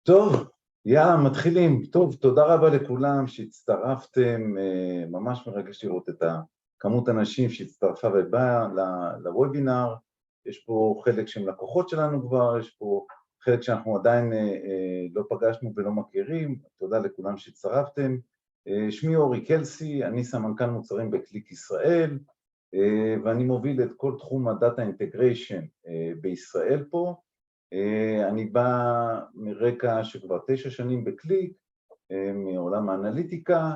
טוב, יאללה, מתחילים. טוב, תודה רבה לכולם שהצטרפתם, ממש מרגש לראות את כמות אנשים שהצטרפה ובאה לוובינר. יש פה חלק שהם לקוחות שלנו כבר, יש פה חלק שאנחנו עדיין לא פגשנו ולא מכירים. תודה לכולם שהצטרפתם. שמי אורי קלסי, אני סמנכ"ל מוצרים בקליק ישראל, ואני מוביל את כל תחום הדאטה אינטגריישן בישראל פה. אני בא מרקע שכבר 9 שנים בקליק, מעולם האנליטיקה,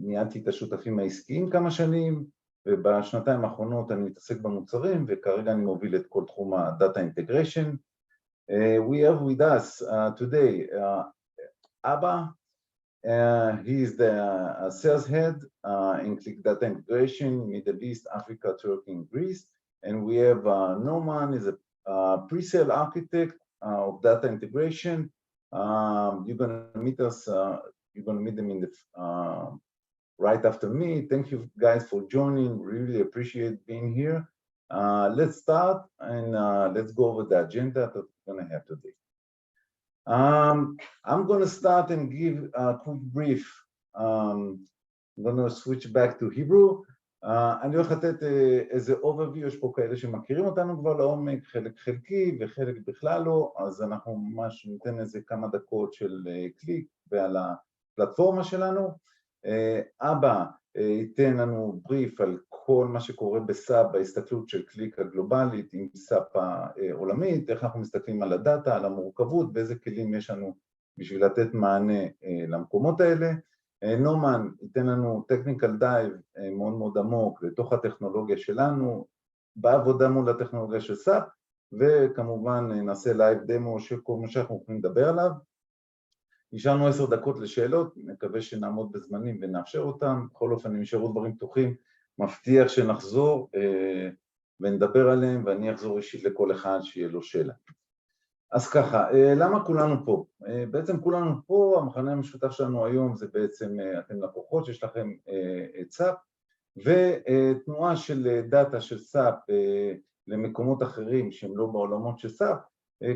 ניהלתי את השותפים העסקיים כמה שנים, ובשנתיים האחרונות אני מתעסק במוצרים, וכרגע אני מוביל את כל תחום הדאטה אינטגריישן. We have with us today Abba. He is the sales head in Qlik Data Integration, Middle East, Africa, Turkey, and Greece. And we have Norman, is a pre-sale architect of data integration. You're going to meet us, you're going to meet them in the right after me. Thank you guys for joining. Really appreciate being here. Let's start and let's go over the agenda that we're going to have today. I'm going to start and give a quick brief. I'm going to switch back to Hebrew. אני הולך לתת איזה overview, יש פה כאלה שמכירים אותנו כבר לעומק, חלק חלקי וחלק בכלל לא, אז אנחנו ממש ניתן איזה כמה דקות של קליק ועל הפלטפורמה שלנו. אבא ייתן לנו בריף על כל מה שקורה בסאפ, בהסתכלות של קליק הגלובלית עם סאפ העולמית, איך אנחנו מסתכלים על הדאטה, על המורכבות, ואיזה כלים יש לנו בשביל לתת מענה למקומות האלה. נורמן ייתן לנו טכניקל דייב מאוד מאוד עמוק לתוך הטכנולוגיה שלנו, בעבודה מול הטכנולוגיה של סאפ, וכמובן נעשה לייב דמו של כל מה שאנחנו יכולים לדבר עליו. נשארנו 10 דקות לשאלות, נקווה שנעמוד בזמנים ונאפשר אותם, בכל אופן אם נשארו דברים פתוחים, מבטיח שנחזור ונדבר עליהם, ואני אחזור אישית לכל אחד שיהיה לו שאלה. אז ככה, למה כולנו פה? בעצם כולנו פה, המחנה המשותף שלנו היום זה בעצם אתם לקוחות שיש לכם את סאפ, ותנועה של דאטה של סאפ למקומות אחרים שהם לא בעולמות של סאפ,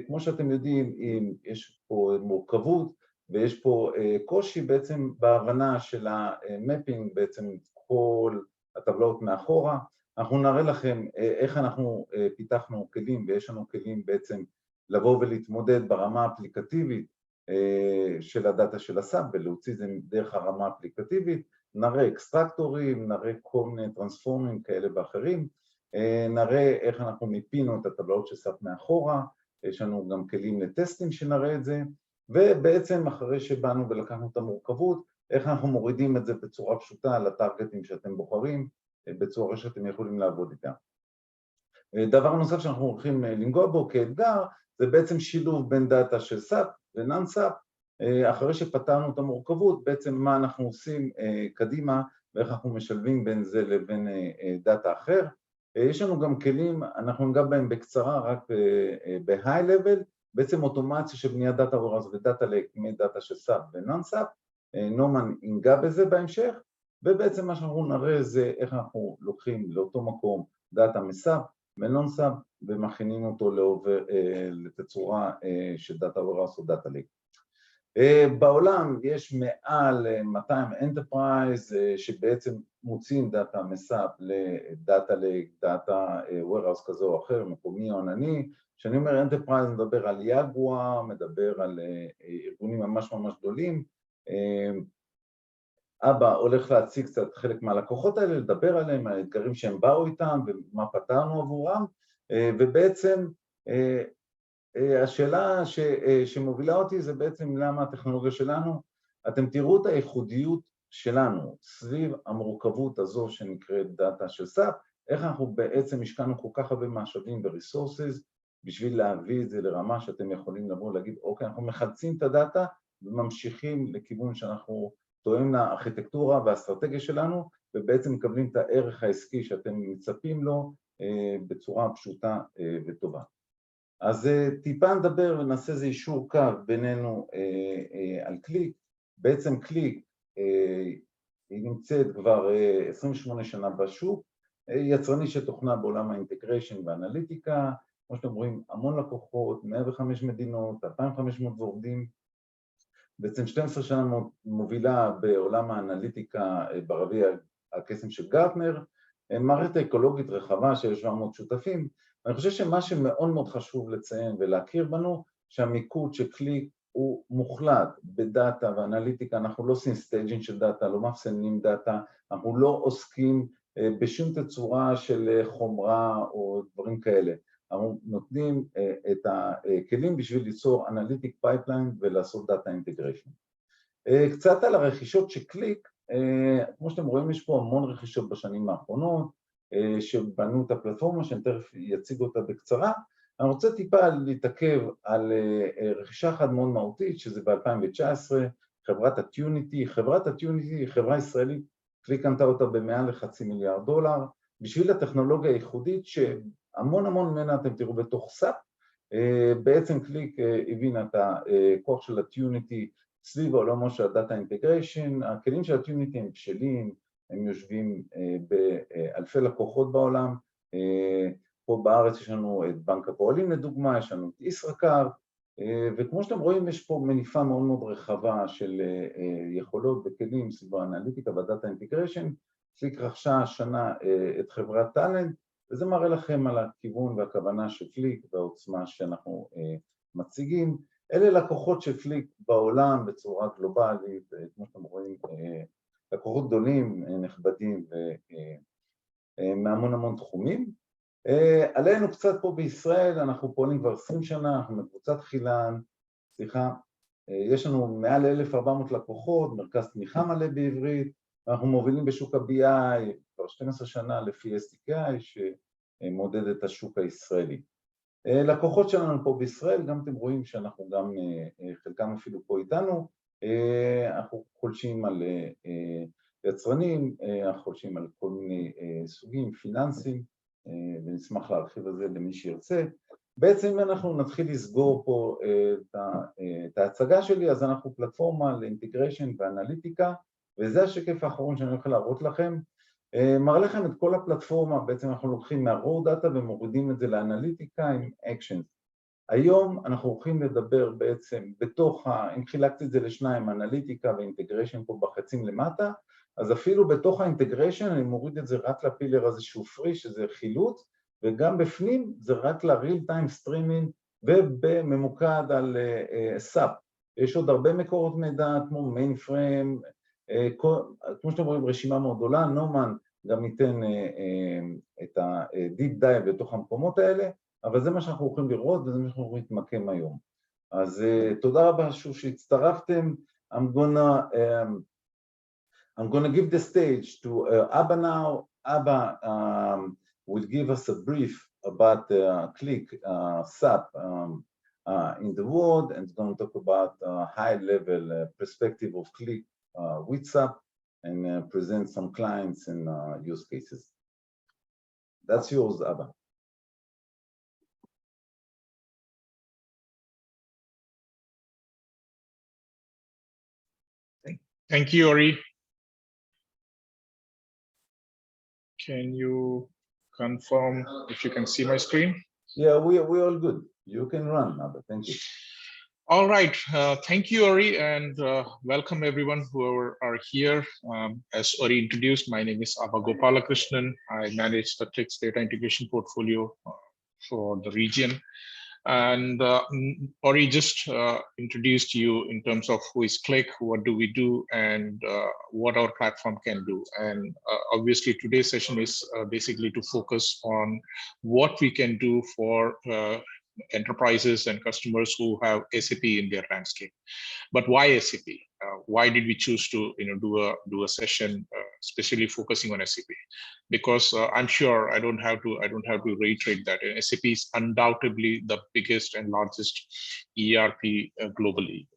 כמו שאתם יודעים, יש פה מורכבות ויש פה קושי בעצם בהבנה של המפינג, בעצם כל הטבלאות מאחורה. אנחנו נראה לכם איך אנחנו פיתחנו כלים, ויש לנו כלים בעצם לבוא ולהתמודד ברמה האפליקטיבית של הדאטה של הסאפ, ולהוציא את זה דרך הרמה האפליקטיבית, נראה אקסטרקטורים, נראה כל מיני טרנספורמים כאלה ואחרים, נראה איך אנחנו מיפינו את הטבלאות של סאפ מאחורה, יש לנו גם כלים לטסטים שנראה את זה, ובעצם אחרי שבאנו ולקחנו את המורכבות, איך אנחנו מורידים את זה בצורה פשוטה לטרגטים שאתם בוחרים, בצורה שאתם יכולים לעבוד איתם. דבר נוסף שאנחנו הולכים לנגוע בו כאתגר, זה בעצם שילוב בין דאטה של סאפ ונאן סאפ, אחרי שפתרנו את המורכבות, בעצם מה אנחנו עושים קדימה, ואיך אנחנו משלבים בין זה לבין דאטה אחר. יש לנו גם כלים, אנחנו נגע בהם בקצרה, רק בהיי לבל, בעצם אוטומציה של בניית דאטה ורז ודאטה לייק מדאטה של סאפ ונאן סאפ, נורמן ינגע בזה בהמשך, ובעצם מה שאנחנו נראה זה איך אנחנו לוקחים לאותו מקום דאטה מסאפ ונאן סאפ, ומכינים אותו לתצורה של דאטה ורס או דאטה לייק. בעולם יש מעל 200 אנטרפרייז שבעצם מוצאים דאטה מסאפ לדאטה לייק, דאטה ורס כזה או אחר, מקומי או ענני. כשאני אומר אנטרפרייז מדבר על יגואר, מדבר על ארגונים ממש ממש גדולים. אבא הולך להציג קצת חלק מהלקוחות האלה, לדבר עליהם, האתגרים שהם באו איתם ומה פתרנו עבורם, ובעצם השאלה שמובילה אותי זה בעצם למה הטכנולוגיה שלנו, אתם תראו את הייחודיות שלנו סביב המורכבות הזו שנקראת דאטה של סאפ, איך אנחנו בעצם השקענו כל כך הרבה משאבים וריסורסס בשביל להביא את זה לרמה שאתם יכולים לבוא ולהגיד, אוקיי, אנחנו מחלצים את הדאטה וממשיכים לכיוון שאנחנו תואמים לארכיטקטורה והאסטרטגיה שלנו, ובעצם מקבלים את הערך העסקי שאתם מצפים לו בצורה פשוטה וטובה. אז טיפה נדבר ונעשה איזה אישור קו בינינו על קליק. בעצם קליק היא נמצאת כבר 28 שנה בשוק, יצרני של תוכנה בעולם האינטגריישן והאנליטיקה, כמו שאתם רואים, המון לקוחות, 105 מדינות, 2,500 עובדים, בעצם 12 שנה מובילה בעולם האנליטיקה ברביע הקסם של גרטנר, מערכת אקולוגית רחבה של 700 שותפים. אני חושב שמה שמאוד מאוד חשוב לציין ולהכיר בנו, שהמיקוד של קליק הוא מוחלט בדאטה ואנליטיקה, אנחנו לא עושים סטייג'ינג של דאטה, לא מאפסנים דאטה, אנחנו לא עוסקים בשום תצורה של חומרה או דברים כאלה. אנחנו נותנים את הכלים בשביל ליצור אנליטיק פייפליין ולעשות דאטה אינטגריישן. קצת על הרכישות של קליק, כמו שאתם רואים יש פה המון רכישות בשנים האחרונות, שבנו את הפלטפורמה שאני תכף יציג אותה בקצרה. אני רוצה טיפה להתעכב על רכישה אחת מאוד מהותית, שזה ב-2019, חברת הטיוניטי. חברת הטיוניטי היא חברה ישראלית, קליק קנתה אותה במעל $500 מיליון, בשביל הטכנולוגיה הייחודית שהמון ממנה אתם תראו בתוך סאפ. בעצם קליק הבינה את הכוח של הטיוניטי סביב העולמו של הדאטה אינטגריישן. הכלים של הטיוניטי הם בשלים, הם יושבים באלפי לקוחות בעולם. פה בארץ יש לנו את בנק הפועלים לדוגמה, יש לנו את ישראכרט, וכמו שאתם רואים יש פה מניפה מאוד מאוד רחבה של יכולות וכלים סביב האנליטיקה והדאטה אינטגריישן. קליק רכשה השנה את חברת טאלנט, וזה מראה לכם על הכיוון והכוונה של קליק והעוצמה שאנחנו מציגים. אלה לקוחות של קליק בעולם בצורה גלובלית, כמו שאתם רואים, לקוחות גדולים, נכבדים ומהמון תחומים. עלינו קצת פה בישראל, אנחנו פועלים כבר 20 שנה, אנחנו מקבוצת חילן, יש לנו מעל 1,400 לקוחות, מרכז תמיכה מלא בעברית, אנחנו מובילים בשוק ה-BI כבר 12 שנה לפי SDKI שמודד את השוק הישראלי. לקוחות שלנו פה בישראל, גם אתם רואים שאנחנו גם, חלקם אפילו פה איתנו, אנחנו חולשים על יצרנים, אנחנו חולשים על כל מיני סוגים, פיננסים, ונשמח להרחיב על זה למי שירצה. בעצם אם אנחנו נתחיל לסגור פה את ההצגה שלי, אז אנחנו פלטפורמה לאינטגריישן ואנליטיקה, וזה השקף האחרון שאני הולך להראות לכם. מראה לכם את כל הפלטפורמה, בעצם אנחנו לוקחים מה-raw data ומורידים את זה לאנליטיקה עם actions. היום אנחנו הולכים לדבר בעצם בתוך, אם חילקתי את זה לשניים, אנליטיקה ואינטגריישן פה בחצים למטה, אז אפילו בתוך האינטגריישן אני מוריד את זה רק לפילר הזה שהוא פרי, שזה חילוץ, וגם בפנים זה רק ל-real time streaming ובממוקד על SAP. יש עוד הרבה מקורות מידע כמו mainframe, כמו שאתם רואים רשימה מאוד גדולה, נומן גם ייתן את ה-deep dive בתוך המקומות האלה, אבל זה מה שאנחנו הולכים לראות וזה מה שאנחנו הולכים להתמקם היום. אז תודה רבה שוב שהצטרפתם. I'm going to give the stage to Abba now. Abba will give us a brief about Qlik SAP in the world, and is going to talk about high-level perspective of Qlik with SAP and present some clients and use cases. That's yours, Abba. Thank you, Ori. Can you confirm if you can see my screen? Yeah, we're all good. You can run, Abba. Thank you. All right. Thank you, Ori, and welcome everyone who are here. As Ori introduced, my name is Abba Gopalakrishnan. I manage the Qlik Data Integration portfolio for the region. And Ori just introduced you in terms of who is Qlik, what do we do, and what our platform can do. And obviously today's session is basically to focus on what we can do for enterprises and customers who have SAP in their landscape. But why SAP? Why did we choose to do a session especially focusing on SAP? Because I'm sure I don't have to reiterate that SAP is undoubtedly the biggest and largest ERP globally.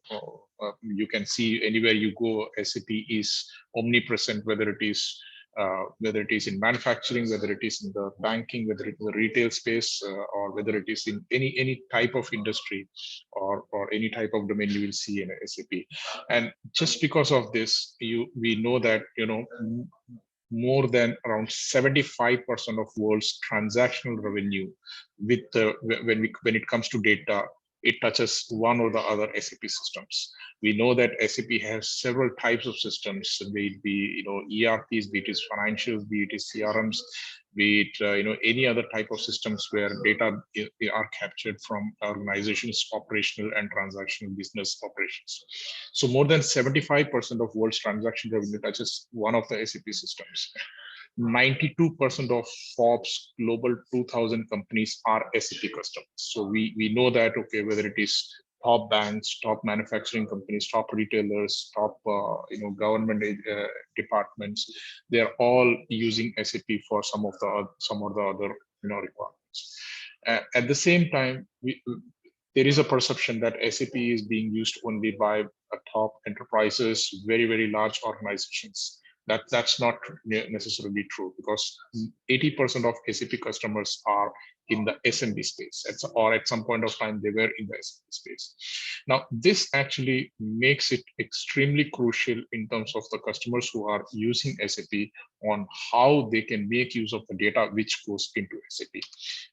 You can see anywhere you go, SAP is omnipresent, whether it is in manufacturing, whether it is in the banking, whether it is the retail space, or whether it is in any type of industry or any type of domain you will see in SAP. And just because of this, we know that more than around 75% of world's transactional revenue with when it comes to data, it touches one or the other SAP systems. We know that SAP has several types of systems, be it be ERPs, be it is financials, be it is CRMs, be it any other type of systems where data are captured from organizations' operational and transactional business operations. So more than 75% of world's transaction revenue touches one of the SAP systems. 92% of Forbes Global 2000 companies are SAP customers. So we know that, okay, whether it is top banks, top manufacturing companies, top retailers, top government departments, they are all using SAP for some of the other requirements. At the same time, there is a perception that SAP is being used only by top enterprises, very, very large organizations. That's not necessarily true, because 80% of SAP customers are in the SMB space, or at some point of time they were in the SMB space. Now, this actually makes it extremely crucial in terms of the customers who are using SAP on how they can make use of the data which goes into SAP.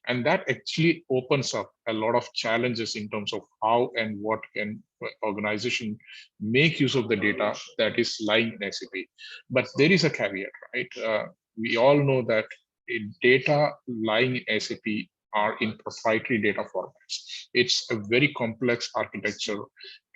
And that actually opens up a lot of challenges in terms of how and what can organization make use of the data that is lying in SAP. But there is a caveat, right? We all know that data lying in SAP are in proprietary data formats. It's a very complex architecture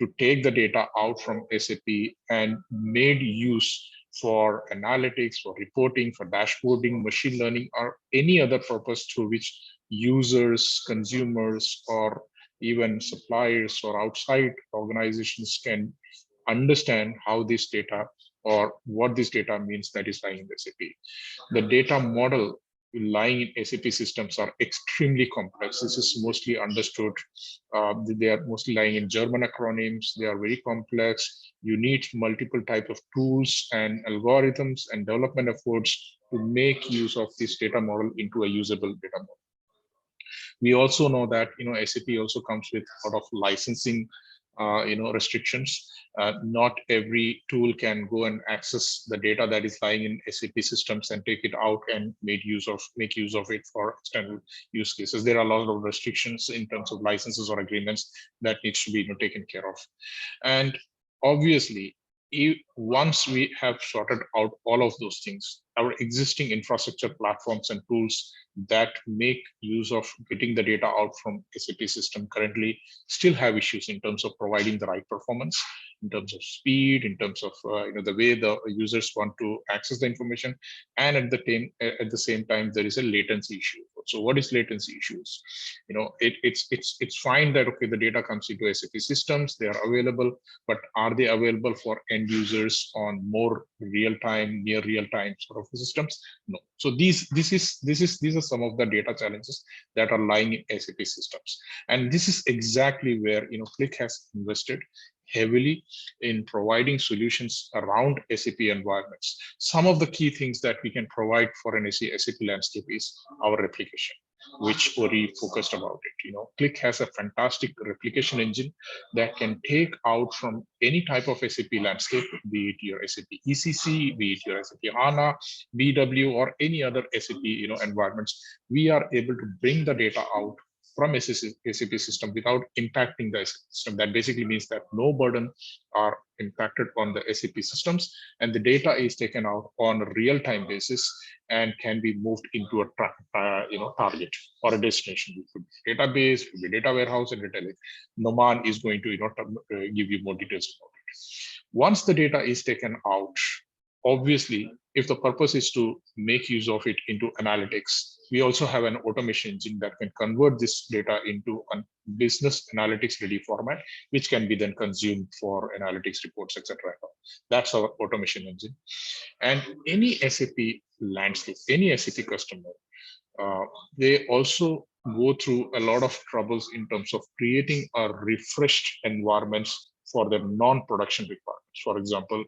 to take the data out from SAP and made use for analytics, for reporting, for dashboarding, machine learning, or any other purpose through which users, consumers, or even suppliers or outside organizations can understand how this data or what this data means that is lying in SAP. The data model lying in SAP systems are extremely complex. This is mostly understood. They are mostly lying in German acronyms. They are very complex. You need multiple types of tools and algorithms and development efforts to make use of this data model into a usable data model. We also know that SAP also comes with a lot of licensing restrictions. Not every tool can go and access the data that is lying in SAP systems and take it out and make use of it for external use cases. There are a lot of restrictions in terms of licenses or agreements that needs to be taken care of. And obviously, once we have sorted out all of those things, our existing infrastructure platforms and tools that make use of getting the data out from SAP system currently still have issues in terms of providing the right performance, in terms of speed, in terms of the way the users want to access the information, and at the same time there is a latency issue. So what is latency issues? It's fine that the data comes into SAP systems, they are available, but are they available for end users on more real-time, near real-time sort of systems? No. So these are some of the data challenges that are lying in SAP systems, and this is exactly where Qlik has invested heavily in providing solutions around SAP environments. Some of the key things that we can provide for an SAP landscape is our replication, which Ori focused about it. Qlik has a fantastic replication engine that can take out from any type of SAP landscape, be it your SAP ECC, be it your SAP HANA, BW, or any other SAP environments. We are able to bring the data out from SAP system without impacting the SAP system. That basically means that no burden are impacted on the SAP systems, and the data is taken out on a real-time basis and can be moved into a target or a destination. It could be database, it could be data warehouse, and data lake. Noman is going to give you more details about it. Once the data is taken out, obviously, if the purpose is to make use of it into analytics, we also have an automation engine that can convert this data into a business analytics ready format, which can be then consumed for analytics reports, etc. That's our automation engine. And any SAP landscape, any SAP customer, they also go through a lot of troubles in terms of creating a refreshed environments for their non-production requirements. For example,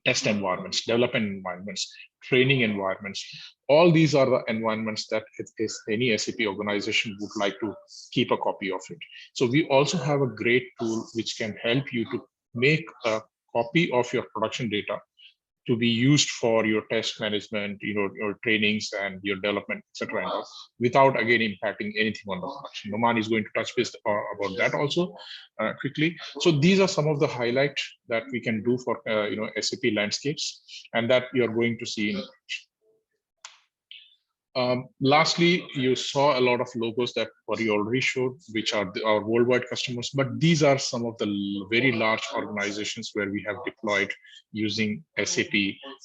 test environments, development environments, training environments. All these are the environments that any SAP organization would like to keep a copy of it. So we also have a great tool which can help you to make a copy of your production data to be used for your test management, your trainings and your development, etc., without again impacting anything on the production. Noman is going to touch base about that also quickly. So these are some of the highlights that we can do for SAP landscapes, and that you are going to see in. Lastly, you saw a lot of logos that Ori already showed, which are our worldwide customers, but these are some of the very large organizations where we have deployed using SAP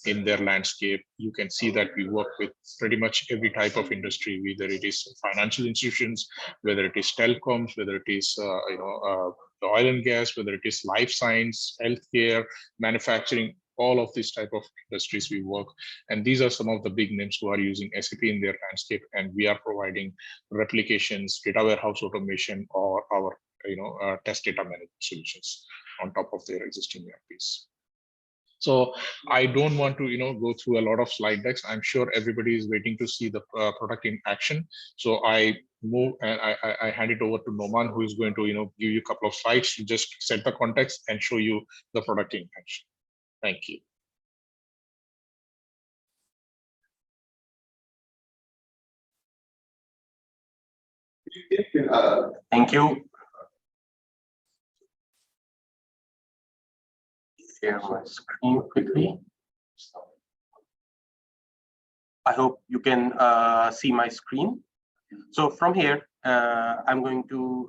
in their landscape. You can see that we work with pretty much every type of industry, whether it is financial institutions, whether it is telecoms, whether it is the oil and gas, whether it is life science, healthcare, manufacturing, all of these type of industries we work. And these are some of the big names who are using SAP in their landscape, and we are providing replications, data warehouse automation, or our test data management solutions on top of their existing ERPs. So I don't want to go through a lot of slide decks. I'm sure everybody is waiting to see the product in action. So I move and I hand it over to Noman, who is going to give you a couple of slides to just set the context and show you the product in action. Thank you. Thank you. Share my screen quickly. I hope you can see my screen. So from here, I'm going to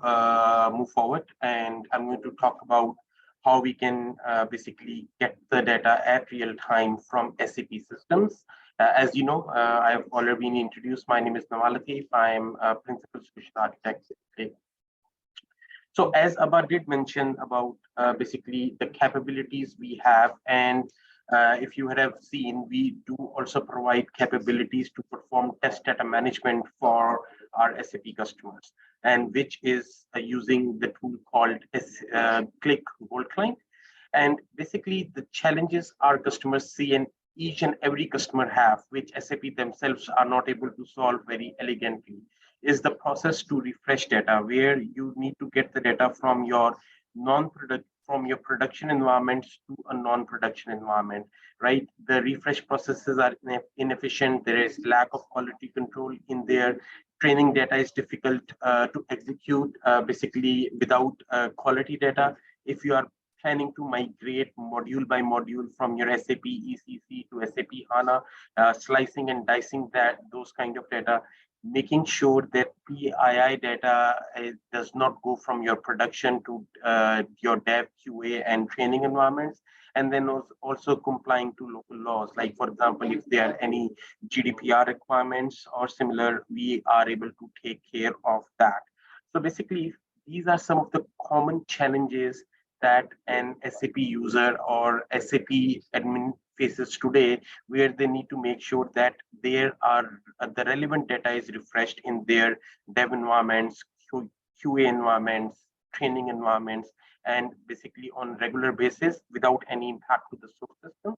move forward, and I'm going to talk about how we can basically get the data at real time from SAP systems. As you know, I have already been introduced. My name is Nawalatif. I'm a principal solution architect. So as Abba did mention about basically the capabilities we have, and if you have seen, we do also provide capabilities to perform test data management for our SAP customers, and which is using the tool called Qlik Gold Client. And basically the challenges our customers see, and each and every customer have, which SAP themselves are not able to solve very elegantly, is the process to refresh data, where you need to get the data from your production environments to a non-production environment, right? The refresh processes are inefficient. There is lack of quality control in there. Training data is difficult to execute basically without quality data. If you are planning to migrate module by module from your SAP ECC to SAP HANA, slicing and dicing those kind of data, making sure that PII data does not go from your production to your dev, QA, and training environments, and then also complying to local laws. Like, for example, if there are any GDPR requirements or similar, we are able to take care of that. So basically, these are some of the common challenges that an SAP user or SAP admin faces today, where they need to make sure that the relevant data is refreshed in their dev environments, QA environments, training environments, and basically on regular basis without any impact to the source system.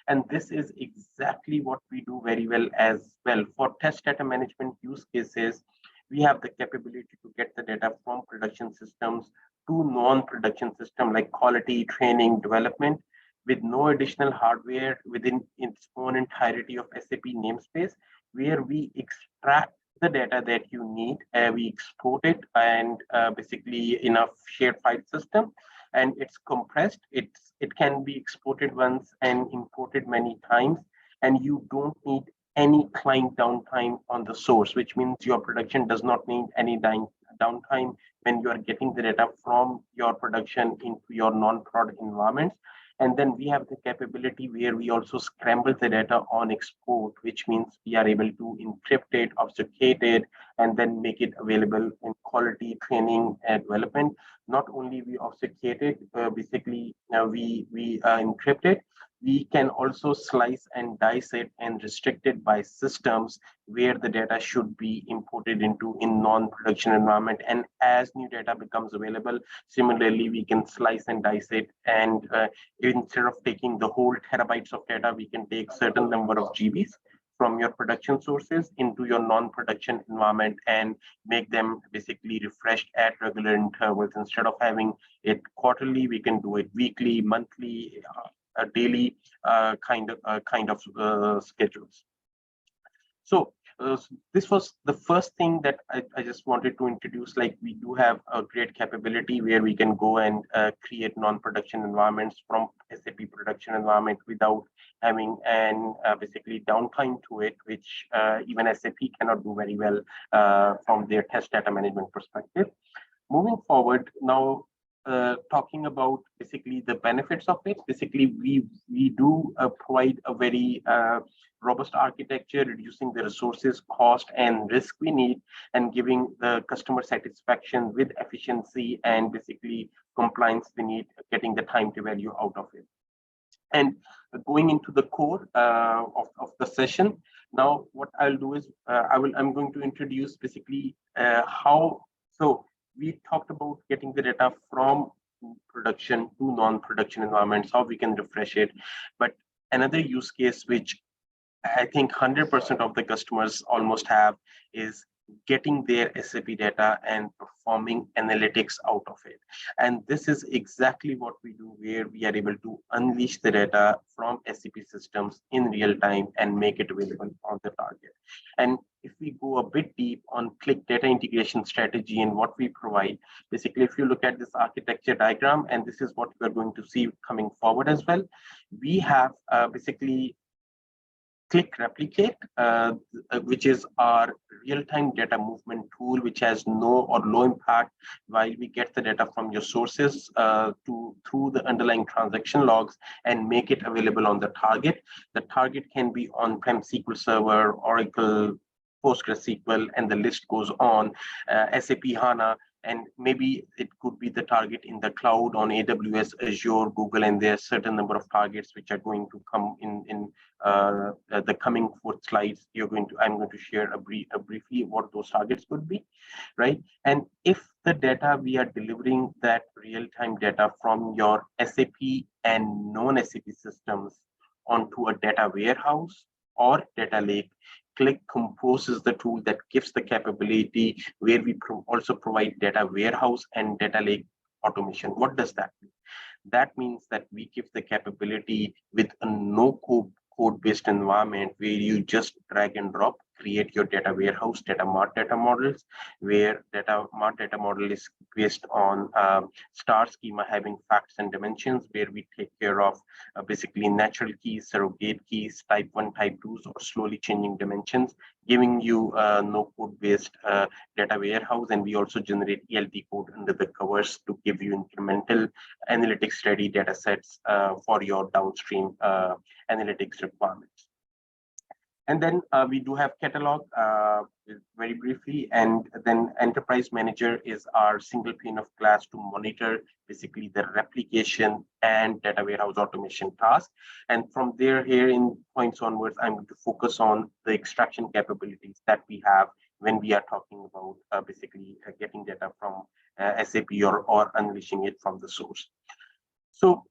And this is exactly what we do very well as well. For test data management use cases, we have the capability to get the data from production systems to non-production system like quality, training, development, with no additional hardware within its own entirety of SAP namespace, where we extract the data that you need, we export it, and basically in a shared file system, and it's compressed. It can be exported once and imported many times, and you don't need any client downtime on the source, which means your production does not need any downtime when you are getting the data from your production into your non-prod environments. And then we have the capability where we also scramble the data on export, which means we are able to encrypt it, obfuscate it, and then make it available in quality, training, and development. Not only we obfuscate it, basically we encrypt it, we can also slice and dice it and restrict it by systems where the data should be imported into in non-production environment. And as new data becomes available, similarly, we can slice and dice it. And instead of taking the whole terabytes of data, we can take certain number of GBs from your production sources into your non-production environment and make them basically refreshed at regular intervals. Instead of having it quarterly, we can do it weekly, monthly, daily kind of schedules. So this was the first thing that I just wanted to introduce. Like, we do have a great capability where we can go and create non-production environments from SAP production environment without having an basically downtime to it, which even SAP cannot do very well from their test data management perspective. Moving forward now, talking about basically the benefits of it. Basically, we do provide a very robust architecture, reducing the resources, cost, and risk we need, and giving the customer satisfaction with efficiency and basically compliance we need, getting the time to value out of it. And going into the core of the session, now what I'll do is I'm going to introduce basically how. So we talked about getting the data from production to non-production environments, how we can refresh it. But another use case which I think 100% of the customers almost have is getting their SAP data and performing analytics out of it. And this is exactly what we do, where we are able to unleash the data from SAP systems in real time and make it available on the target. And if we go a bit deep on Qlik data integration strategy and what we provide, basically, if you look at this architecture diagram, and this is what we're going to see coming forward as well, we have basically Qlik Replicate, which is our real-time data movement tool, which has no or low impact while we get the data from your sources through the underlying transaction logs and make it available on the target. The target can be on-prem SQL Server, Oracle, PostgreSQL, and the list goes on, SAP HANA, and maybe it could be the target in the cloud on AWS, Azure, Google, and there are certain number of targets which are going to come in the coming 4 slides. I'm going to share briefly what those targets could be, right? And if the data we are delivering, that real-time data from your SAP and non-SAP systems onto a data warehouse or data lake, Qlik composes the tool that gives the capability where we also provide data warehouse and data lake automation. What does that mean? That means that we give the capability with a no-code-based environment where you just drag and drop, create your data warehouse, mart data models, where mart data model is based on star schema having facts and dimensions, where we take care of basically natural keys, surrogate keys, type 1, type 2s, or slowly changing dimensions, giving you no code based data warehouse. And we also generate ELT code under the covers to give you incremental analytics ready data sets for your downstream analytics requirements. And then we do have catalog very briefly, and then enterprise manager is our single pane of glass to monitor basically the replication and data warehouse automation task. And from there, here in points onwards, I'm going to focus on the extraction capabilities that we have when we are talking about basically getting data from SAP or unleashing it from the source. So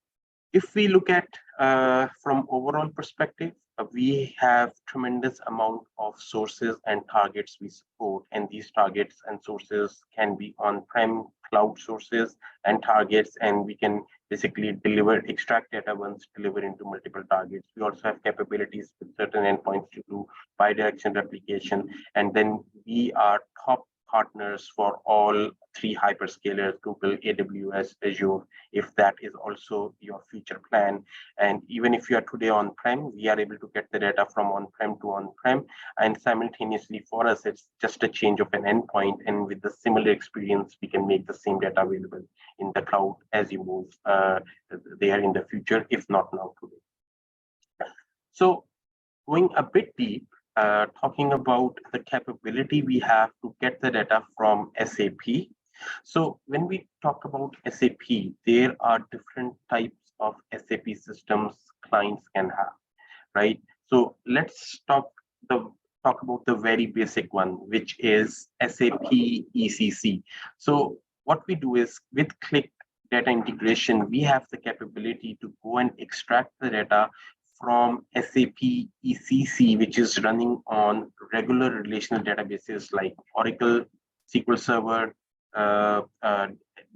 if we look at from overall perspective, we have tremendous amount of sources and targets we support, and these targets and sources can be on-prem cloud sources and targets, and we can basically extract data once deliver into multiple targets. We also have capabilities with certain endpoints to do bidirectional replication, and then we are top partners for all 3 hyperscalers, Google, AWS, Azure, if that is also your future plan. And even if you are today on-prem, we are able to get the data from on-prem to on-prem. And simultaneously for us, it's just a change of an endpoint. And with the similar experience, we can make the same data available in the cloud as you move there in the future, if not now today. So going a bit deep, talking about the capability we have to get the data from SAP. So when we talk about SAP, there are different types of SAP systems clients can have, right? So let's talk about the very basic one, which is SAP ECC. So what we do is with Qlik Data Integration, we have the capability to go and extract the data from SAP ECC, which is running on regular relational databases like Oracle, SQL Server,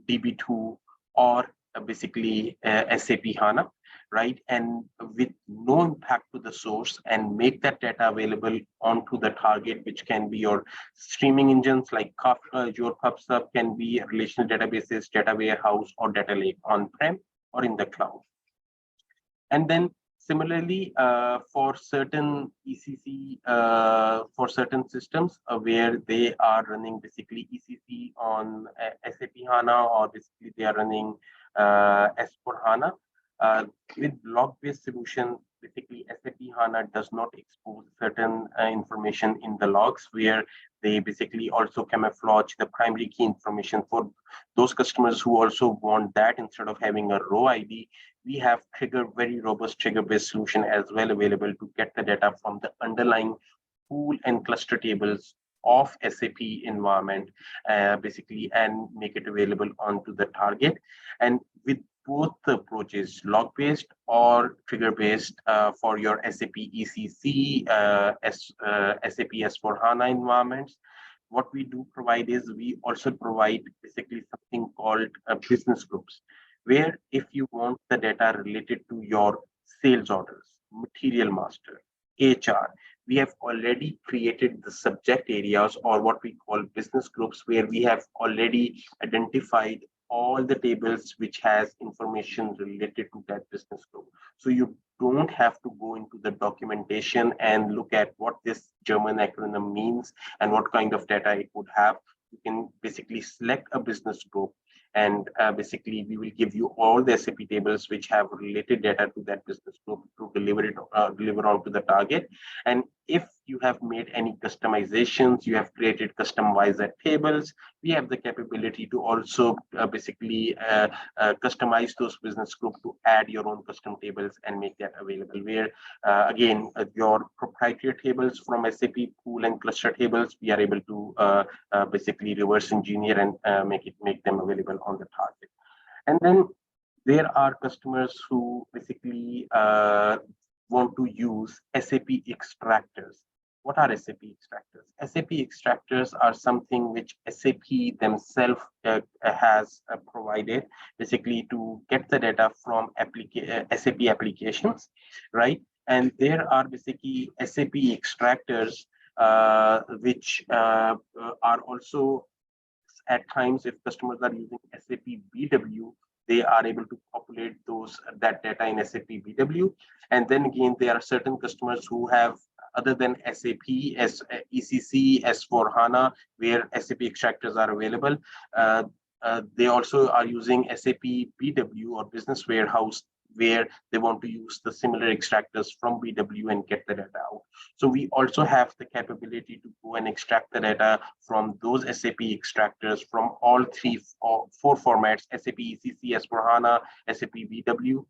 DB2, or basically SAP HANA, right? And with no impact to the source, and make that data available onto the target, which can be your streaming engines like Kafka, Azure PubSub, can be relational databases, data warehouse, or data lake on-prem or in the cloud. And then similarly, for certain ECC, for certain systems where they are running basically ECC on SAP HANA, or basically they are running S4 HANA, with log-based solution, basically SAP HANA does not expose certain information in the logs, where they basically also camouflage the primary key information. For those customers who also want that, instead of having a row ID, we have very robust trigger-based solution as well available to get the data from the underlying pool and cluster tables of SAP environment, basically, and make it available onto the target. And with both the approaches, log-based or trigger-based, for your SAP ECC, SAP S4 HANA environments, what we do provide is we also provide basically something called business groups, where if you want the data related to your sales orders, material master, HR, we have already created the subject areas, or what we call business groups, where we have already identified all the tables which has information related to that business group. So you don't have to go into the documentation and look at what this German acronym means and what kind of data it would have. You can basically select a business group, and basically we will give you all the SAP tables which have related data to that business group to deliver onto the target. And if you have made any customizations, you have created customized tables, we have the capability to also basically customize those business groups to add your own custom tables and make that available, where again, your proprietary tables from SAP pool and cluster tables, we are able to basically reverse engineer and make them available on the target. And then there are customers who basically want to use SAP extractors. What are SAP extractors? SAP extractors are something which SAP themselves has provided, basically to get the data from SAP applications, right? And there are basically SAP extractors which are also, at times, if customers are using SAP BW, they are able to populate that data in SAP BW. And then again, there are certain customers who have, other than SAP, as ECC, S4 HANA, where SAP extractors are available, they also are using SAP BW or Business Warehouse, where they want to use the similar extractors from BW and get the data out. So we also have the capability to go and extract the data from those SAP extractors from all four formats: SAP ECC, S4 HANA, SAP BW,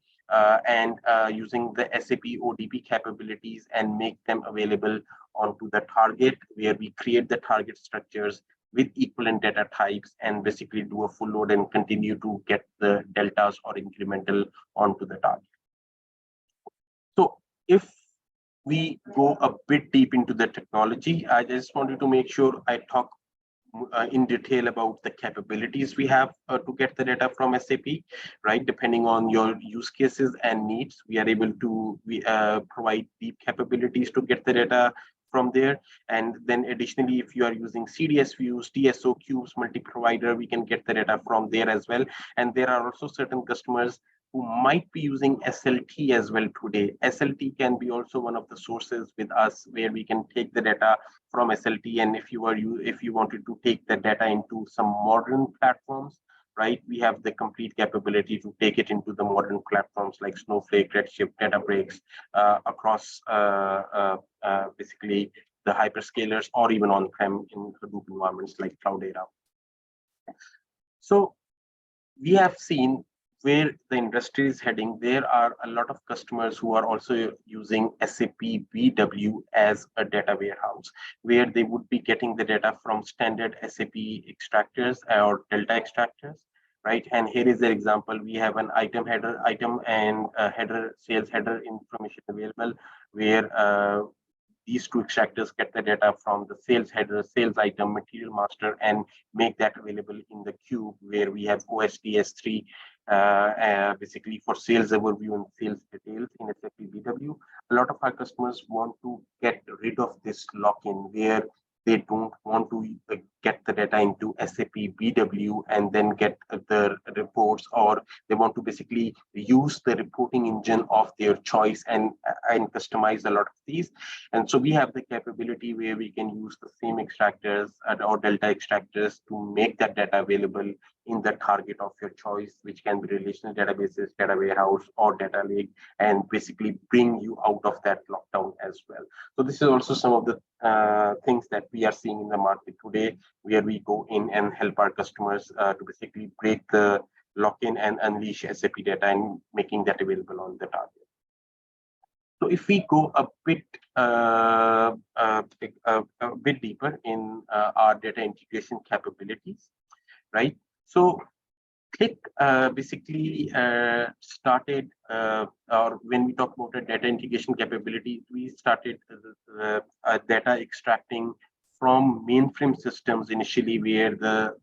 and using the SAP ODP capabilities and make them available onto the target, where we create the target structures with equivalent data types and basically do a full load and continue to get the deltas or incremental onto the target. So if we go a bit deep into the technology, I just wanted to make sure I talk in detail about the capabilities we have to get the data from SAP, right? Depending on your use cases and needs, we are able to provide deep capabilities to get the data from there. And then additionally, if you are using CDS views, TSO cubes, multi-provider, we can get the data from there as well. And there are also certain customers who might be using SLT as well today. SLT can be also one of the sources with us, where we can take the data from SLT. And if you wanted to take the data into some modern platforms, right, we have the complete capability to take it into the modern platforms like Snowflake, Redshift, Databricks, across basically the hyperscalers, or even on-prem in Hadoop environments like Cloudera. So we have seen where the industry is heading. There are a lot of customers who are also using SAP BW as a data warehouse, where they would be getting the data from standard SAP extractors or delta extractors, right? And here is the example. We have an item and header, sales header information available, where these two extractors get the data from the sales header, sales item, material master, and make that available in the cube, where we have OSDS3 basically for sales overview and sales details in SAP BW. A lot of our customers want to get rid of this lock-in where they don't want to get the data into SAP BW and then get the reports, or they want to basically use the reporting engine of their choice and customize a lot of these. And so we have the capability where we can use the same extractors or delta extractors to make that data available in the target of your choice, which can be relational databases, data warehouse, or data lake, and basically bring you out of that lockdown as well. So this is also some of the things that we are seeing in the market today, where we go in and help our customers to basically break the lock-in and unleash SAP data and making that available on the target. So if we go a bit deeper in our data integration capabilities, right? So Qlik basically started, or when we talk about a data integration capability, we started data extracting from mainframe systems initially, where the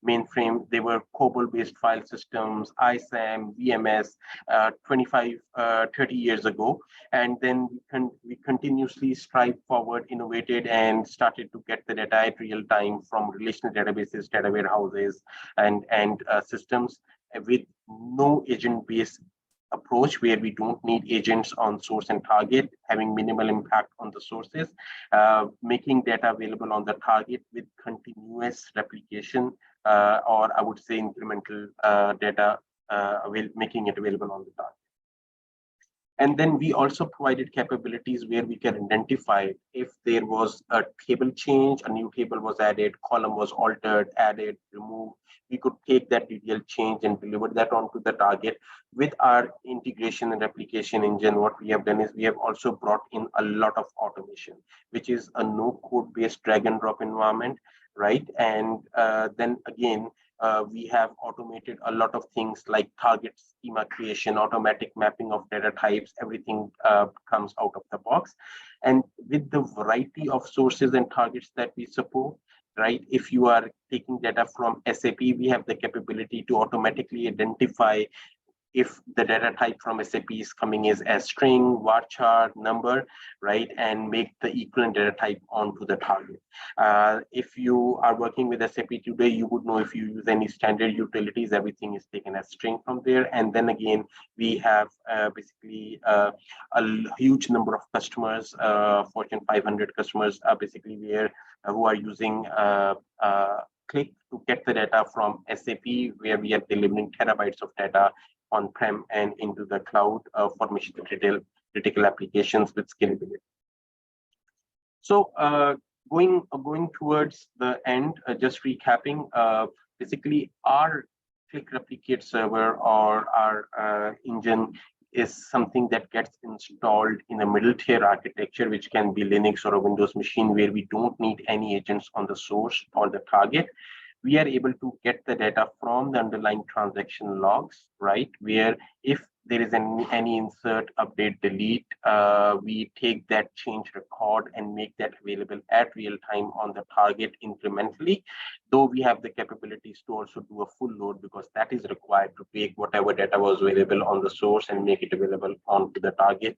mainframe, they were COBOL-based file systems, ISAM, VMS, 25, 30 years ago. And then we continuously strive forward, innovated, and started to get the data at real time from relational databases, data warehouses, and systems with no agent-based approach, where we don't need agents on source and target, having minimal impact on the sources, making data available on the target with continuous replication, or I would say incremental data, making it available on the target. And then we also provided capabilities where we can identify if there was a table change, a new table was added, column was altered, added, removed. We could take that detailed change and deliver that onto the target. With our integration and replication engine, what we have done is we have also brought in a lot of automation, which is a no-code based drag and drop environment, right? And then again, we have automated a lot of things like target schema creation, automatic mapping of data types, everything comes out of the box. And with the variety of sources and targets that we support, right? If you are taking data from SAP, we have the capability to automatically identify if the data type from SAP is coming as string, varchar, number, right? And make the equivalent data type onto the target. If you are working with SAP today, you would know if you use any standard utilities, everything is taken as string from there. And then again, we have basically a huge number of customers, Fortune 500 customers are basically there who are using Qlik to get the data from SAP, where we are delivering terabytes of data on Prem and into the cloud for mission critical applications with scalability. So going towards the end, just recapping, basically our Qlik replicate server or our engine is something that gets installed in a middle tier architecture, which can be Linux or a Windows machine, where we don't need any agents on the source or the target. We are able to get the data from the underlying transaction logs, right? Where if there is any insert, update, delete, we take that change record and make that available at real time on the target incrementally, though we have the capabilities to also do a full load, because that is required to take whatever data was available on the source and make it available onto the target.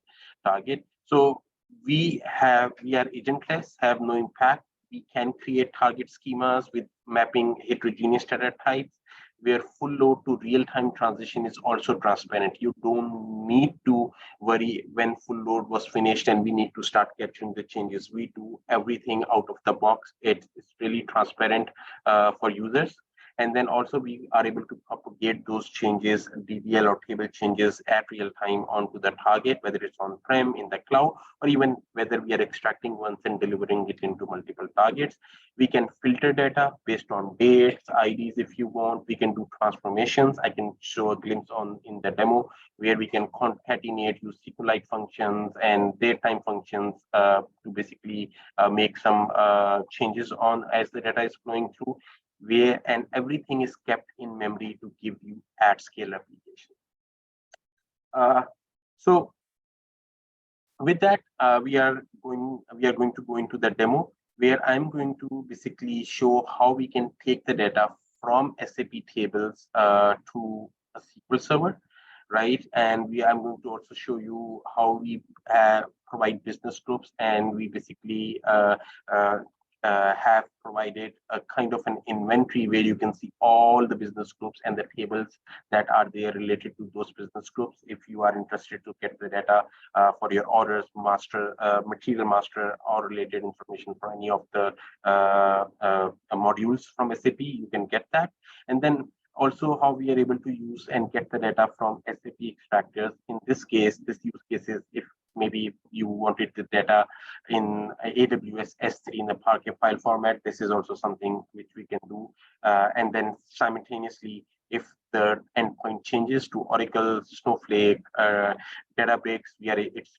So we are agentless, have no impact. We can create target schemas with mapping heterogeneous data types, where full load to real-time transition is also transparent. You don't need to worry when full load was finished and we need to start capturing the changes. We do everything out of the box. It's really transparent for users. And then also we are able to propagate those changes, DDL or table changes at real time onto the target, whether it's on-prem, in the cloud, or even whether we are extracting once and delivering it into multiple targets. We can filter data based on dates, IDs if you want. We can do transformations. I can show a glimpse in the demo where we can concatenate, use SQLite functions and datetime functions to basically make some changes on as the data is flowing through. And everything is kept in memory to give you at scale application. So with that, we are going to go into the demo, where I'm going to basically show how we can take the data from SAP tables to a SQL Server, right? And I'm going to also show you how we provide business groups, and we basically have provided a kind of an inventory where you can see all the business groups and the tables that are there related to those business groups. If you are interested to get the data for your orders, master, material master, or related information for any of the modules from SAP, you can get that. And then also how we are able to use and get the data from SAP extractors. In this case, this use case is if maybe you wanted the data in AWS S3 in the Parquet file format, this is also something which we can do. And then simultaneously, if the endpoint changes to Oracle, Snowflake, Databricks,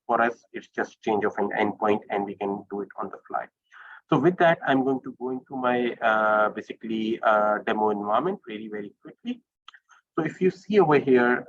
for us, it's just change of an endpoint, and we can do it on the fly. So with that, I'm going to go into my basically demo environment very, very quickly. So if you see over here,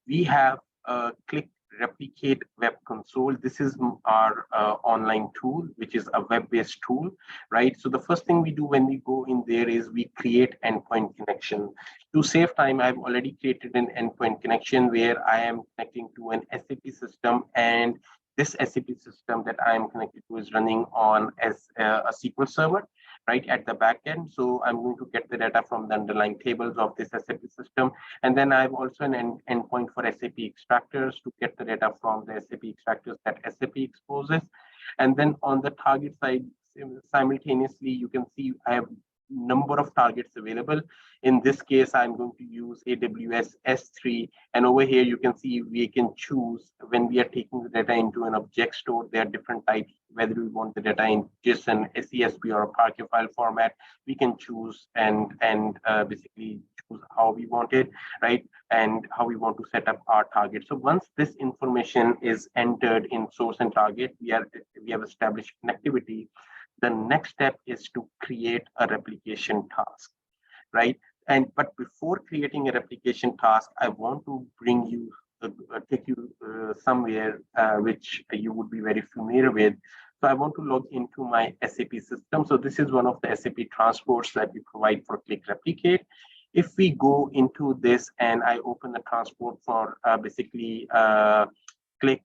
we have a Qlik Replicate Web Console. This is our online tool, which is a web-based tool, right? So the first thing we do when we go in there is we create endpoint connection. To save time, I've already created an endpoint connection where I am connecting to an SAP system, and this SAP system that I am connected to is running on as a SQL Server, right, at the back end. So I'm going to get the data from the underlying tables of this SAP system. And then I have also an endpoint for SAP extractors to get the data from the SAP extractors that SAP exposes. And then on the target side, simultaneously, you can see I have number of targets available. In this case, I'm going to use AWS S3, and over here you can see we can choose when we are taking the data into an object store. There are different types, whether we want the data in JSON, SESP, or a Parquet file format. We can choose and basically choose how we want it, right, and how we want to set up our target. So once this information is entered in source and target, we have established connectivity. The next step is to create a replication task, right? But before creating a replication task, I want to bring you, take you somewhere which you would be very familiar with. So I want to log into my SAP system. So this is one of the SAP transports that we provide for Qlik Replicate. If we go into this and I open the transport for basically Qlik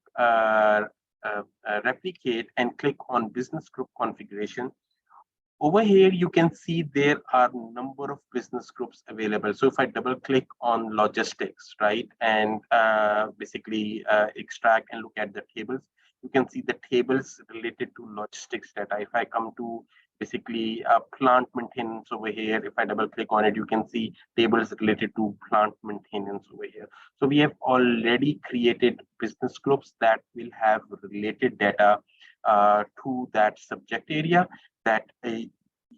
Replicate and click on business group configuration, over here you can see there are a number of business groups available. So if I double click on logistics, right, and basically extract and look at the tables, you can see the tables related to logistics data. If I come to basically plant maintenance over here, if I double click on it, you can see tables related to plant maintenance over here. So we have already created business groups that will have related data to that subject area that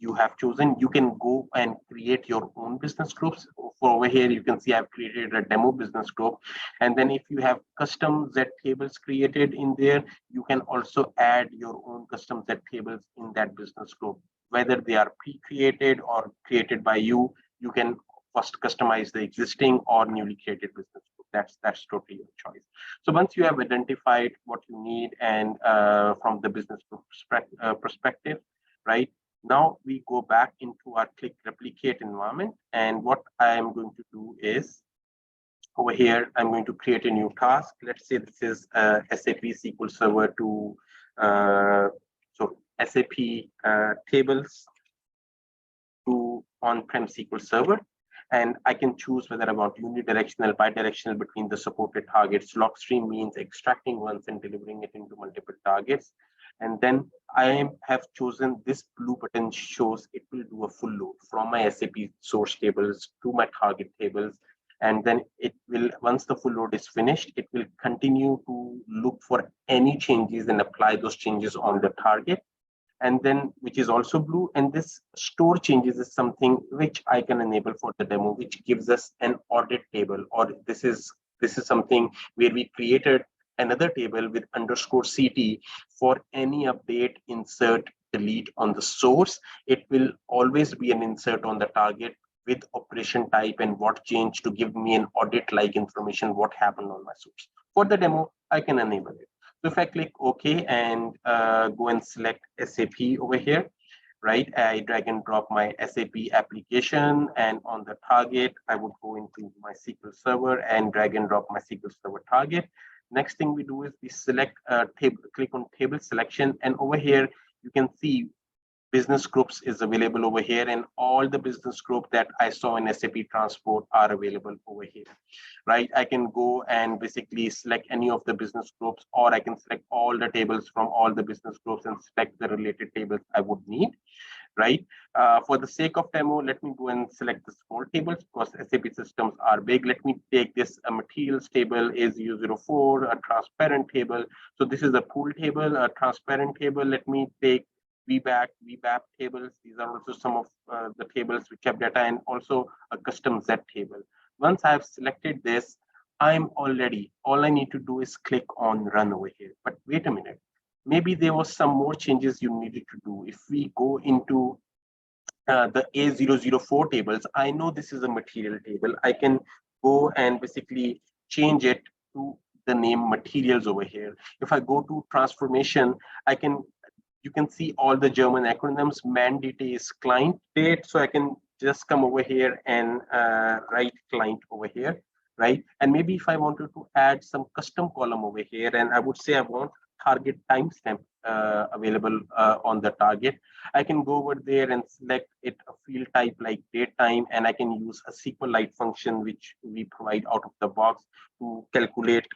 you have chosen. You can go and create your own business groups. For over here, you can see I've created a demo business group. And then if you have custom Z tables created in there, you can also add your own custom Z tables in that business group. Whether they are pre-created or created by you, you can first customize the existing or newly created business group. That's totally your choice. So once you have identified what you need and from the business group perspective, right? Now we go back into our Qlik Replicate environment, and what I am going to do is over here I'm going to create a new task. Let's say this is SAP SQL Server to so SAP tables to on-prem SQL Server, and I can choose whether I want unidirectional, bidirectional between the supported targets. Log stream means extracting once and delivering it into multiple targets. And then I have chosen this blue button shows it will do a full load from my SAP source tables to my target tables. And then it will, once the full load is finished, it will continue to look for any changes and apply those changes on the target. And then, which is also blue, and this store changes is something which I can enable for the demo, which gives us an audit table, or this is something where we created another table with _CT for any update, insert, delete on the source. It will always be an insert on the target with operation type and what changed to give me an audit-like information, what happened on my source. For the demo, I can enable it. So if I click OK and go and select SAP over here, right? I drag and drop my SAP application, and on the target, I would go into my SQL Server and drag and drop my SQL Server target. Next thing we do is we select table, click on table selection, and over here you can see business groups is available over here, and all the business group that I saw in SAP Transport are available over here, right? I can go and basically select any of the business groups, or I can select all the tables from all the business groups and select the related tables I would need, right? For the sake of demo, let me go and select the small tables because SAP systems are big. Let me take this materials table, A004, a transparent table. So this is a pool table, a transparent table. Let me take VBAP tables. These are also some of the tables which have data, and also a custom Z table. Once I've selected this, all I need to do is click on run over here. But wait a minute, maybe there was some more changes you needed to do. If we go into the A004 tables, I know this is a material table. I can go and basically change it to the name materials over here. If I go to transformation, you can see all the German acronyms. Mandate is client date. So I can just come over here and write client over here, right? And maybe if I wanted to add some custom column over here, and I would say I want target timestamp available on the target, I can go over there and select it a field type like date time, and I can use a SQLite function which we provide out of the box to calculate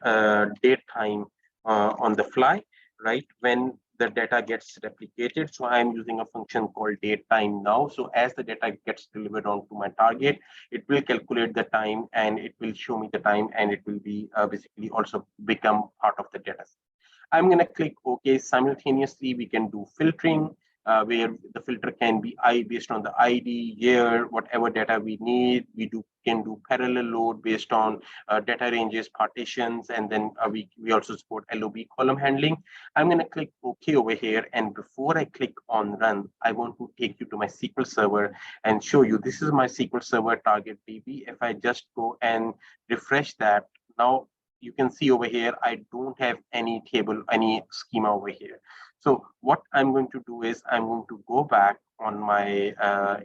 date time on the fly, right? When the data gets replicated. So I'm using a function called date time now. So as the data gets delivered onto my target, it will calculate the time and it will show me the time, and it will be basically also become part of the data. I'm going to click OK. Simultaneously, we can do filtering, where the filter can be based on the ID, year, whatever data we need. We can do parallel load based on data ranges, partitions, and then we also support LOB column handling. I'm going to click OK over here. And before I click on run, I want to take you to my SQL Server and show you this is my SQL Server target DB. If I just go and refresh that, now you can see over here, I don't have any table, any schema over here. So what I'm going to do is I'm going to go back on my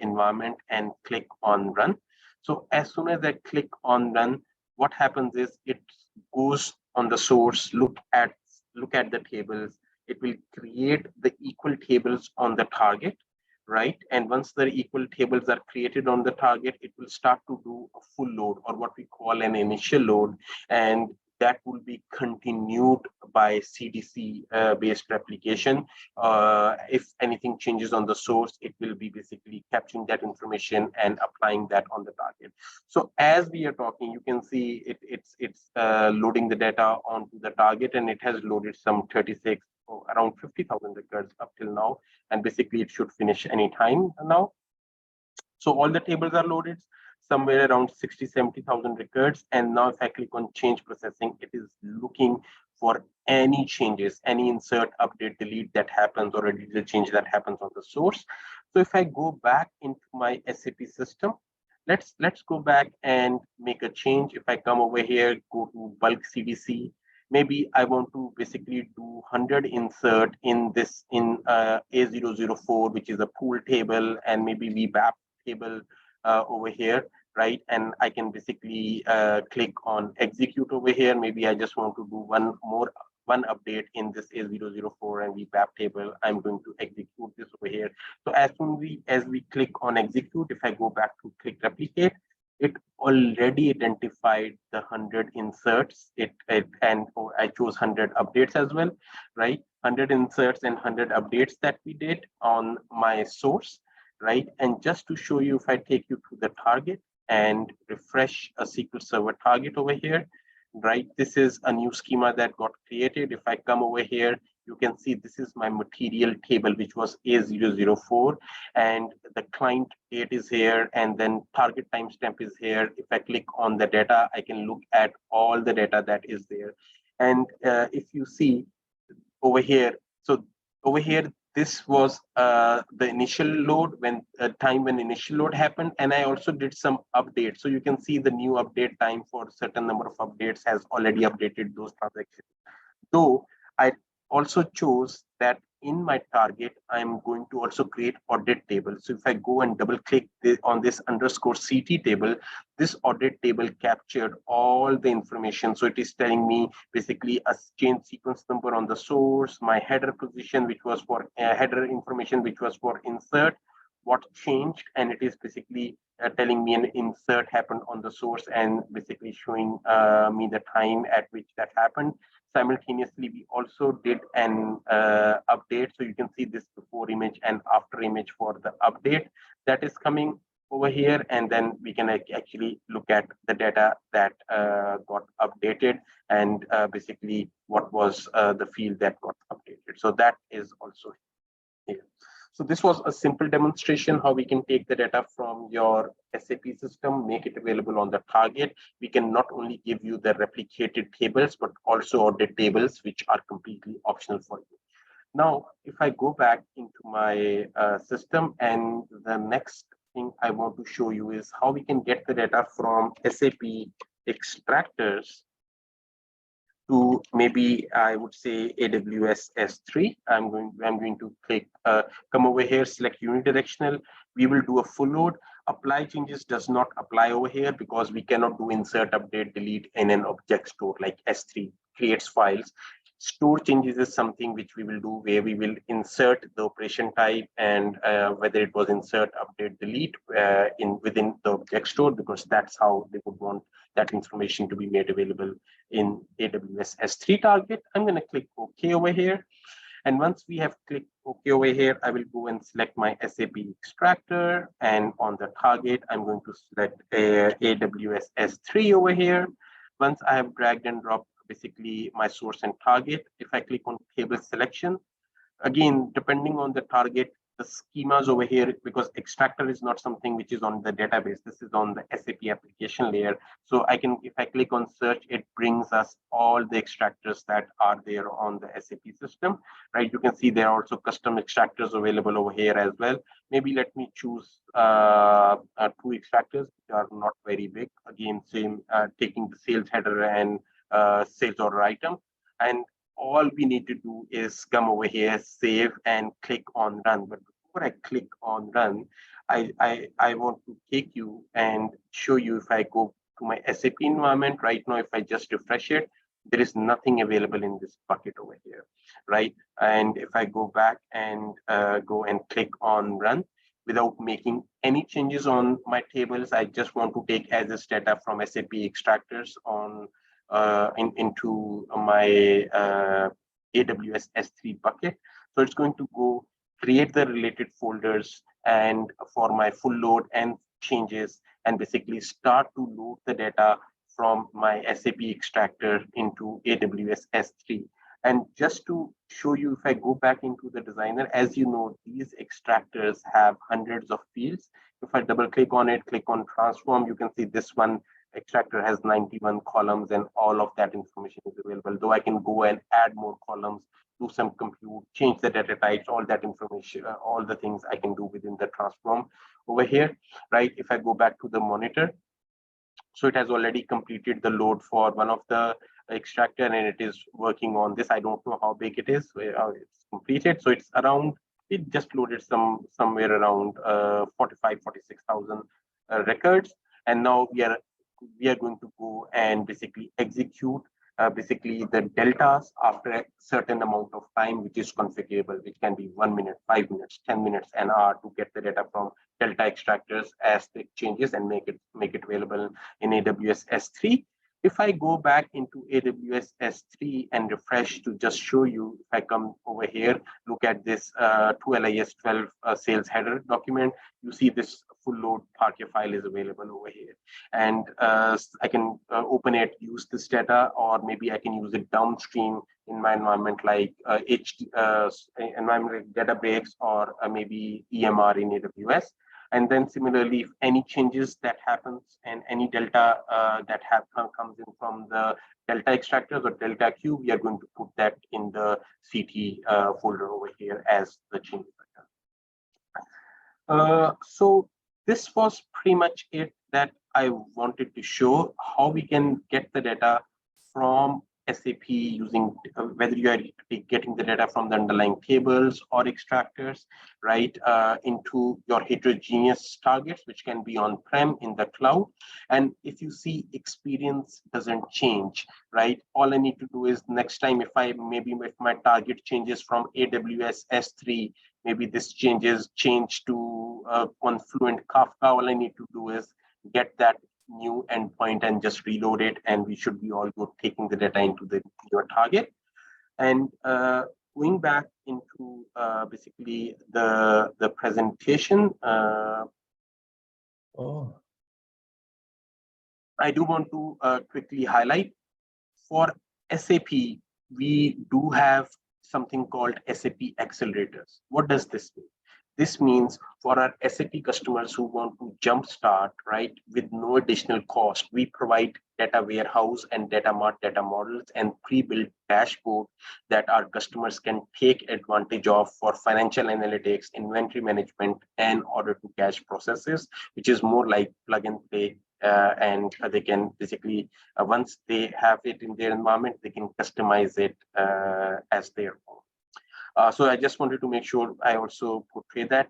environment and click on run. So as soon as I click on run, what happens is it goes on the source, look at the tables. It will create the equal tables on the target, right? And once the equal tables are created on the target, it will start to do a full load, or what we call an initial load, and that will be continued by CDC based replication. If anything changes on the source, it will be basically capturing that information and applying that on the target. So as we are talking, you can see it's loading the data onto the target, and it has loaded some 36 or around 50,000 records up till now. And basically it should finish anytime now. So all the tables are loaded, somewhere around 60,000-70,000 records. And now if I click on change processing, it is looking for any changes, any insert, update, delete that happens, or a detail change that happens on the source. So if I go back into my SAP system, let's go back and make a change. If I come over here, go to bulk CDC, maybe I want to basically do 100 insert in this A004, which is a pool table, and maybe VBAP table over here, right? And I can basically click on execute over here. Maybe I just want to do one update in this A004 and VBAP table. I'm going to execute this over here. So as soon as we click on execute, if I go back to click replicate, it already identified the 100 inserts. And I chose 100 updates as well, right? 100 inserts and 100 updates that we did on my source, right? And just to show you, if I take you to the target and refresh a SQL Server target over here, right? This is a new schema that got created. If I come over here, you can see this is my material table, which was A004, and the client date is here, and then target timestamp is here. If I click on the data, I can look at all the data that is there. And if you see over here, so over here, this was the initial load, when initial load happened, and I also did some updates. So you can see the new update time for a certain number of updates has already updated those transactions. Though I also chose that in my target, I'm going to also create audit table. So if I go and double click on this _CT table, this audit table captured all the information. So it is telling me basically a change sequence number on the source, my header position, which was for header information, which was for insert, what changed, and it is basically telling me an insert happened on the source and basically showing me the time at which that happened. Simultaneously, we also did an update. So you can see this before image and after image for the update that is coming over here. And then we can actually look at the data that got updated and basically what was the field that got updated. So that is also here. So this was a simple demonstration how we can take the data from your SAP system, make it available on the target. We can not only give you the replicated tables, but also audit tables, which are completely optional for you. Now, if I go back into my system, and the next thing I want to show you is how we can get the data from SAP extractors to maybe I would say AWS S3. I'm going to click, come over here, select unidirectional. We will do a full load. Apply changes does not apply over here because we cannot do insert, update, delete in an object store like S3 creates files. Store changes is something which we will do where we will insert the operation type and whether it was insert, update, delete within the object store, because that's how they would want that information to be made available in AWS S3 target. I'm going to click OK over here. And once we have clicked OK over here, I will go and select my SAP extractor. And on the target, I'm going to select AWS S3 over here. Once I have dragged and dropped basically my source and target, if I click on table selection, again, depending on the target, the schemas over here, because extractor is not something which is on the database, this is on the SAP application layer. So I can, if I click on search, it brings us all the extractors that are there on the SAP system, right? You can see there are also custom extractors available over here as well. Maybe let me choose 2 extractors which are not very big. Again, same, taking the sales header and sales order item. And all we need to do is come over here, save, and click on run. But before I click on run, I want to take you and show you, if I go to my SAP environment right now, if I just refresh it, there is nothing available in this bucket over here, right? And if I go back and go and click on run, without making any changes on my tables, I just want to take as this data from SAP extractors on into my AWS S3 bucket. So it's going to go create the related folders and for my full load and changes, and basically start to load the data from my SAP extractor into AWS S3. And just to show you, if I go back into the designer, as you know, these extractors have hundreds of fields. If I double click on it, click on transform, you can see this one extractor has 91 columns and all of that information is available. Though I can go and add more columns, do some compute, change the data types, all that information, all the things I can do within the transform over here, right? If I go back to the monitor, so it has already completed the load for one of the extractor and it is working on this. I don't know how big it is. It's completed. So it's around, it just loaded somewhere around 46,000 records. And now we are going to go and basically execute basically the deltas after a certain amount of time, which is configurable, which can be 1 minute, 5 minutes, 10 minutes, an hour, to get the data from delta extractors as it changes and make it available in AWS S3. If I go back into AWS S3 and refresh to just show you, if I come over here, look at this 2LIS12 sales header document, you see this full load Parquet file is available over here. And I can open it, use this data, or maybe I can use it downstream in my environment like environment like Databricks or maybe EMR in AWS. And then similarly, if any changes that happens and any delta that comes in from the delta extractors or delta Q, we are going to put that in the CT folder over here as the changes are done. So this was pretty much it that I wanted to show, how we can get the data from SAP using whether you are getting the data from the underlying tables or extractors, right, into your heterogeneous targets, which can be on Prem in the cloud. And if you see experience doesn't change, right, all I need to do is next time if my target changes from AWS S3, maybe this change to Confluent Kafka, all I need to do is get that new endpoint and just reload it, and we should be all good taking the data into your target. And going back into basically the presentation, I do want to quickly highlight for SAP, we do have something called SAP accelerators. What does this mean? This means for our SAP customers who want to jumpstart, right, with no additional cost, we provide data warehouse and data models and pre-built dashboard that our customers can take advantage of for financial analytics, inventory management, and order to cash processes, which is more like plug and play. And they can basically, once they have it in their environment, they can customize it as their own. So I just wanted to make sure I also portray that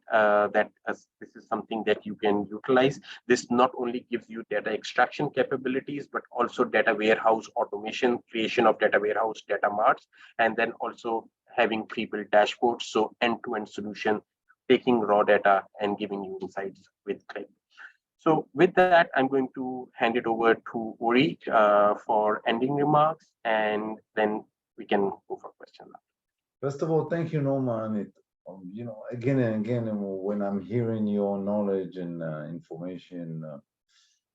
this is something that you can utilize. This not only gives you data extraction capabilities, but also data warehouse automation, creation of data warehouse, data marts, and then also having pre-built dashboards. So end-to-end solution, taking raw data and giving you insights with Qlik. So with that, I'm going to hand it over to Ori for ending remarks, and then we can go for questions. First of all, thank you, Norman. Again and again, when I'm hearing your knowledge and information,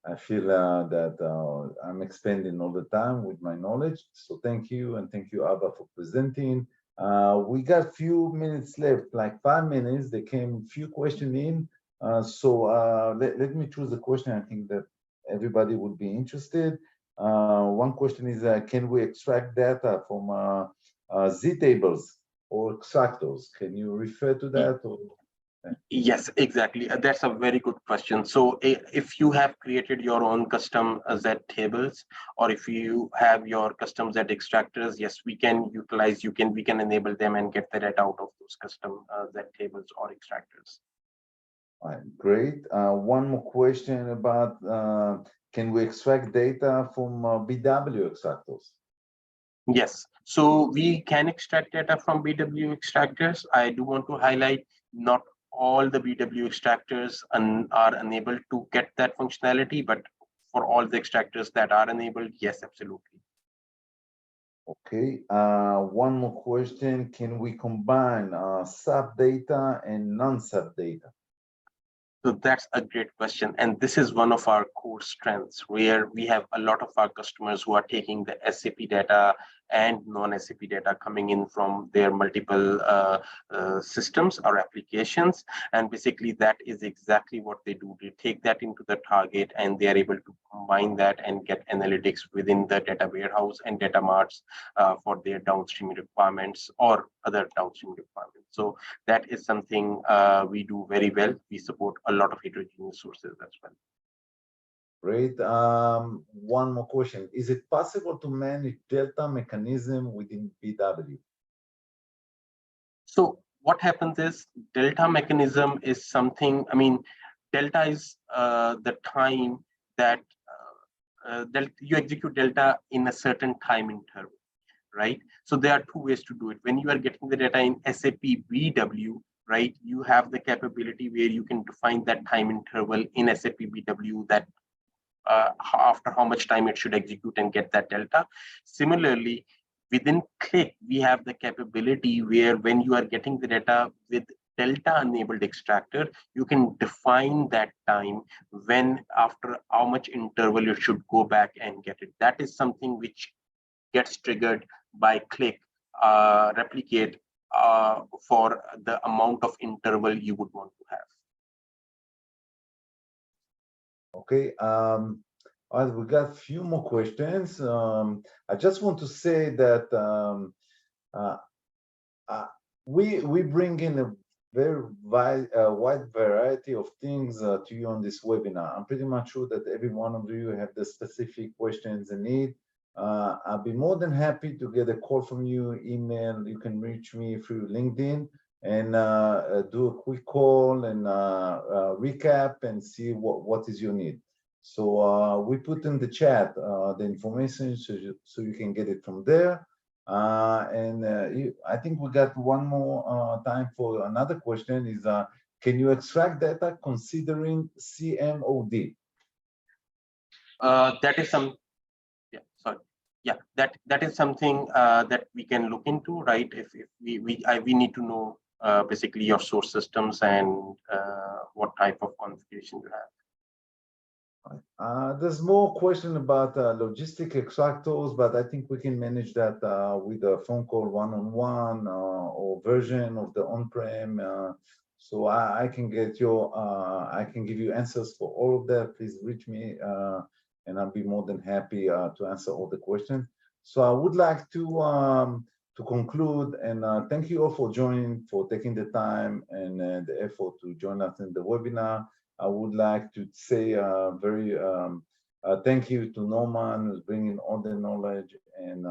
I feel that I'm expanding all the time with my knowledge. So thank you, and thank you, Abba, for presenting. We got a few minutes left, like 5 minutes. There came a few questions in. So let me choose a question I think that everybody would be interested. One question is, can we extract data from Z tables or extractors? Can you refer to that? Or? Yes, exactly. That's a very good question. So if you have created your own custom Z tables, or if you have your custom Z extractors, yes, we can utilize, we can enable them and get the data out of those custom Z tables or extractors. All right, great. One more question about, can we extract data from BW extractors? Yes, so we can extract data from BW extractors. I do want to highlight not all the BW extractors are enabled to get that functionality, but for all the extractors that are enabled, yes, absolutely. Okay, one more question. Can we combine SAP data and non-SAP data? So that's a great question. And this is one of our core strengths, where we have a lot of our customers who are taking the SAP data and non-SAP data coming in from their multiple systems or applications. And basically that is exactly what they do. They take that into the target and they are able to combine that and get analytics within the data warehouse and data marts for their downstream requirements or other downstream requirements. So that is something we do very well. We support a lot of heterogeneous sources as well. Great. One more question. Is it possible to manage delta mechanism within BW? So what happens is delta mechanism is something, delta is the time that you execute delta in a certain time interval, right? So there are two ways to do it. When you are getting the data in SAP BW, right, you have the capability where you can define that time interval in SAP BW that after how much time it should execute and get that delta. Similarly, within Qlik, we have the capability where when you are getting the data with delta enabled extractor, you can define that time when after how much interval you should go back and get it. That is something which gets triggered by Qlik replicate for the amount of interval you would want to have. Okay, we got a few more questions. I just want to say that we bring in a very wide variety of things to you on this webinar. I'm pretty much sure that every one of you have the specific questions and need. I'll be more than happy to get a call from you, email. You can reach me through LinkedIn and do a quick call and recap and see what is your need. So we put in the chat the information so you can get it from there. I think we got one more time for another question is, can you extract data considering CMOD? That is some, yeah, sorry. Yeah, that is something that we can look into, right? If we need to know basically your source systems and what type of configuration you have. There's more question about logistic extractors, but I think we can manage that with a phone call one-on-one or version of the on-prem. So I can get I can give you answers for all of that. Please reach me and I'll be more than happy to answer all the questions. So I would like to conclude and thank you all for joining, for taking the time and the effort to join us in the webinar. I would like to say very thank you to Norman, who's bringing all the knowledge and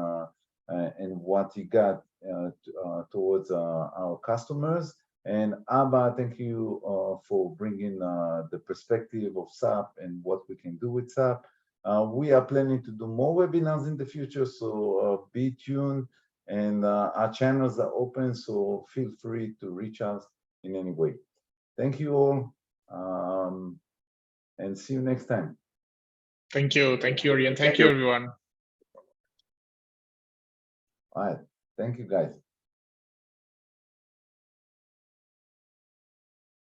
what he got towards our customers. And Abba, thank you for bringing the perspective of SAP and what we can do with SAP. We are planning to do more webinars in the future, so be tuned. And our channels are open, so feel free to reach us in any way. Thank you all. And see you next time. Thank you, Ori, and thank you, everyone. All right, thank you, guys.